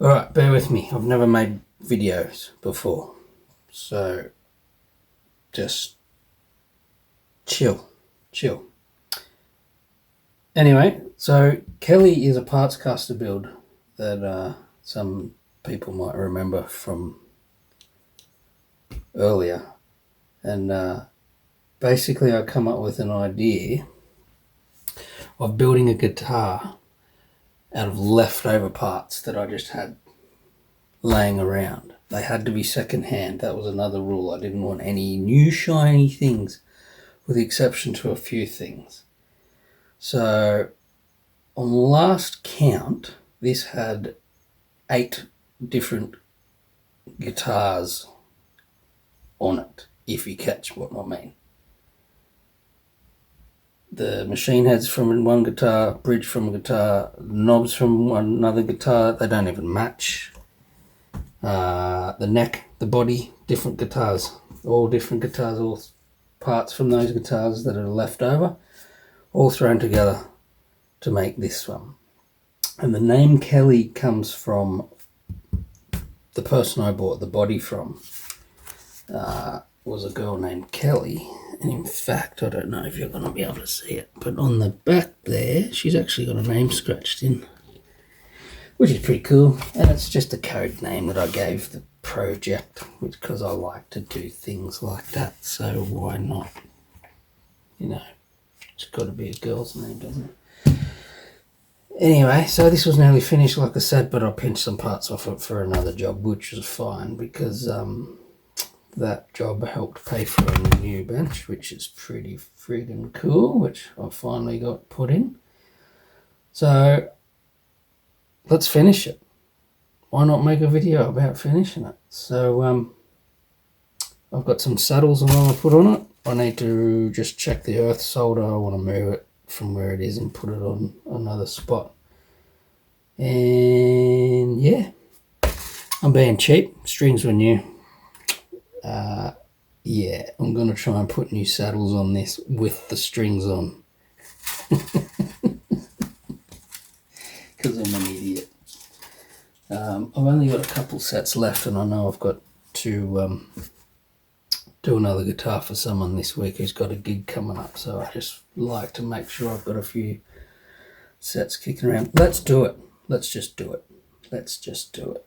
Alright, bear with me. I've never made videos before. So, just chill. Anyway, so Kelly is a parts caster build that some people might remember from earlier. And basically I come up with an idea of building a guitar out of leftover parts that I just had laying around. They had to be second-hand. That was another rule. I didn't want any new shiny things, with the exception to a few things. So on last count, this had 8 different guitars on it, if you catch what I mean. The machine heads from one guitar, bridge from a guitar, knobs from another guitar. They don't even match. The neck, the body, different guitars. All different guitars, all parts from those guitars that are left over, all thrown together to make this one. And the name Kelly comes from the person I bought the body from. Was a girl named Kelly, and in fact, I don't know if you're going to be able to see it, but on the back there, she's actually got a name scratched in, which is pretty cool. And it's just a code name that I gave the project, because I like to do things like that, so why not? You know, it's got to be a girl's name, doesn't it? Anyway, so this was nearly finished, like I said, but I pinched some parts off it for another job, which was fine, because that job helped pay for a new bench, which is pretty friggin' cool, which I finally got put in. So let's finish it. Why not make a video about finishing it? So I've got some saddles I want to put on it. I need to just check the earth solder. I want to move it from where it is and put it on another spot. And yeah, I'm being cheap. Strings were new. Yeah, I'm going to try and put new saddles on this with the strings on. Because I'm an idiot. I've only got a couple sets left, and I know I've got to do another guitar for someone this week who's got a gig coming up, so I just like to make sure I've got a few sets kicking around. Let's do it. Let's just do it. Let's just do it.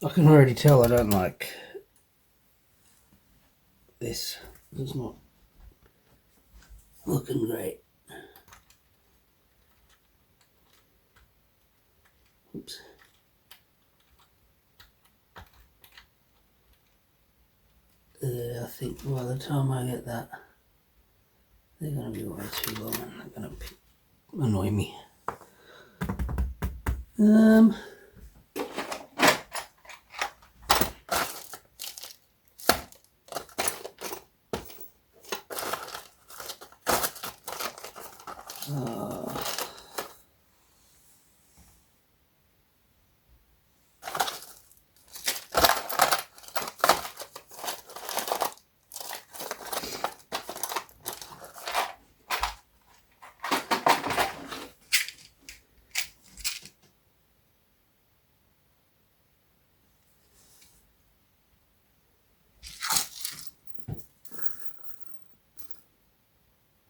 I can already tell I don't like this. It's not looking great. Oops. I think by the time I get that, they're going to be way too long and they're going to annoy me.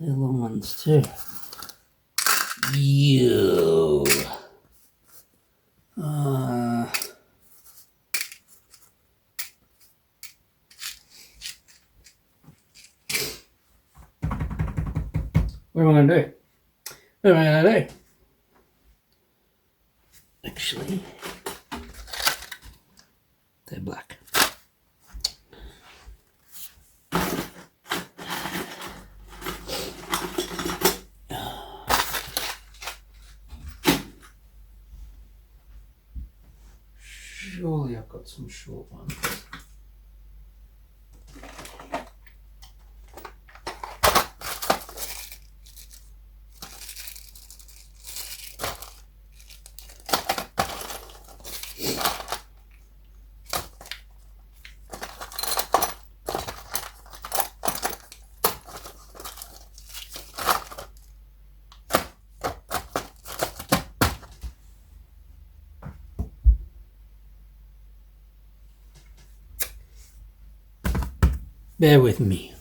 They're long ones too. You. What am I going to do? What am I going to do? Actually, they're black. Surely I've got some short ones. Bear with me.